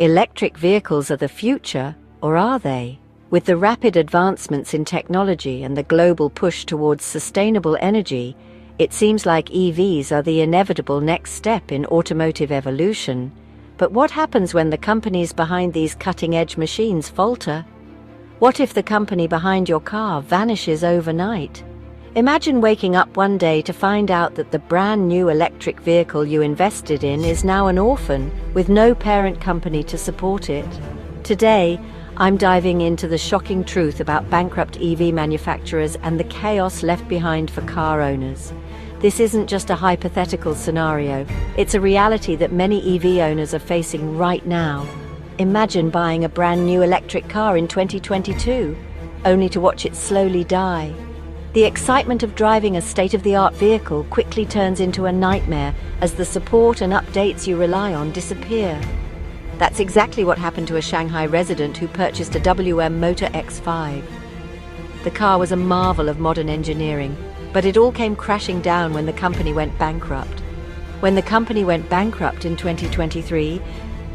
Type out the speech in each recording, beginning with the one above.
Electric vehicles are the future, or are they? With the rapid advancements in technology and the global push towards sustainable energy, it seems like EVs are the inevitable next step in automotive evolution. But what happens when the companies behind these cutting-edge machines falter? What if the company behind your car vanishes overnight? Imagine waking up one day to find out that the brand new electric vehicle you invested in is now an orphan with no parent company to support it. Today, I'm diving into the shocking truth about bankrupt EV manufacturers and the chaos left behind for car owners. This isn't just a hypothetical scenario, it's a reality that many EV owners are facing right now. Imagine buying a brand new electric car in 2022, only to watch it slowly die. The excitement of driving a state-of-the-art vehicle quickly turns into a nightmare as the support and updates you rely on disappear. That's exactly what happened to a Shanghai resident who purchased a WM Motor X5. The car was a marvel of modern engineering, but it all came crashing down when the company went bankrupt. When the company went bankrupt in 2023,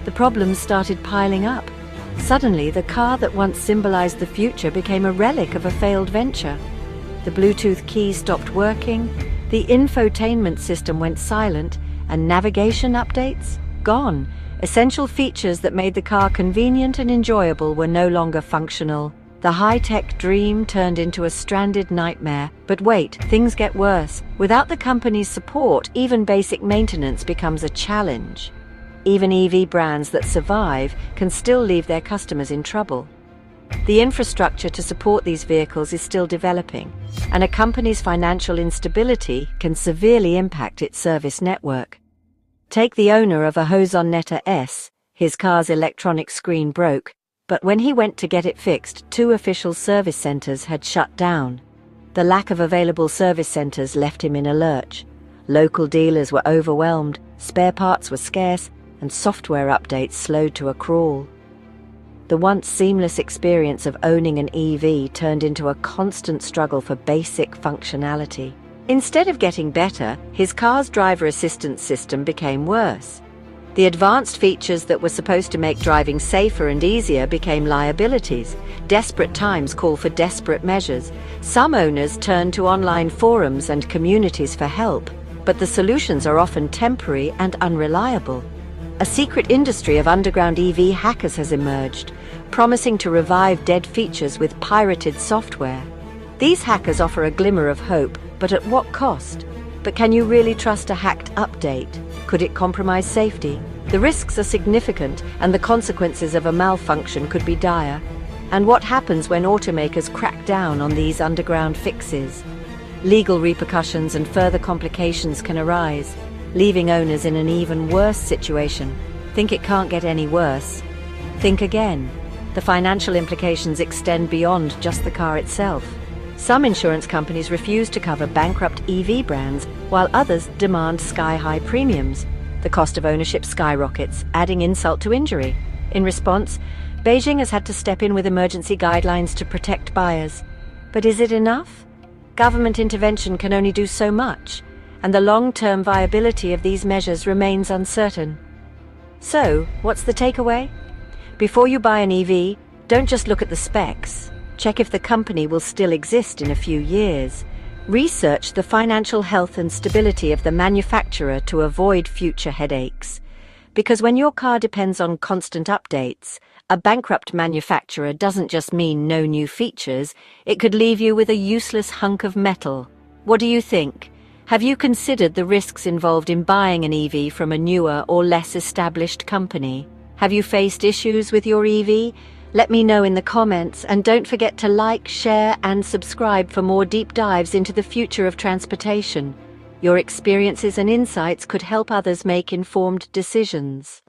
the problems started piling up. Suddenly, the car that once symbolized the future became a relic of a failed venture. The Bluetooth key stopped working, the infotainment system went silent, and navigation updates? Gone. Essential features that made the car convenient and enjoyable were no longer functional. The high-tech dream turned into a stranded nightmare. But wait, things get worse. Without the company's support, even basic maintenance becomes a challenge. Even EV brands that survive can still leave their customers in trouble. The infrastructure to support these vehicles is still developing, and a company's financial instability can severely impact its service network. Take the owner of a Hosonnetta S. His car's electronic screen broke, but when he went to get it fixed, 2 official service centers had shut down. The lack of available service centers left him in a lurch. Local dealers were overwhelmed, spare parts were scarce, and software updates slowed to a crawl. The once seamless experience of owning an EV turned into a constant struggle for basic functionality. Instead of getting better, his car's driver assistance system became worse. The advanced features that were supposed to make driving safer and easier became liabilities. Desperate times call for desperate measures. Some owners turn to online forums and communities for help, but the solutions are often temporary and unreliable. A secret industry of underground EV hackers has emerged, promising to revive dead features with pirated software. These hackers offer a glimmer of hope, but at what cost? But can you really trust a hacked update? Could it compromise safety? The risks are significant, and the consequences of a malfunction could be dire. And what happens when automakers crack down on these underground fixes? Legal repercussions and further complications can arise, leaving owners in an even worse situation. Think it can't get any worse? Think again. The financial implications extend beyond just the car itself. Some insurance companies refuse to cover bankrupt EV brands, while others demand sky-high premiums. The cost of ownership skyrockets, adding insult to injury. In response, Beijing has had to step in with emergency guidelines to protect buyers. But is it enough? Government intervention can only do so much, and the long-term viability of these measures remains uncertain. So, what's the takeaway? Before you buy an EV, don't just look at the specs. Check if the company will still exist in a few years. Research the financial health and stability of the manufacturer to avoid future headaches. Because when your car depends on constant updates, a bankrupt manufacturer doesn't just mean no new features, it could leave you with a useless hunk of metal. What do you think? Have you considered the risks involved in buying an EV from a newer or less established company? Have you faced issues with your EV? Let me know in the comments, and don't forget to like, share, and subscribe for more deep dives into the future of transportation. Your experiences and insights could help others make informed decisions.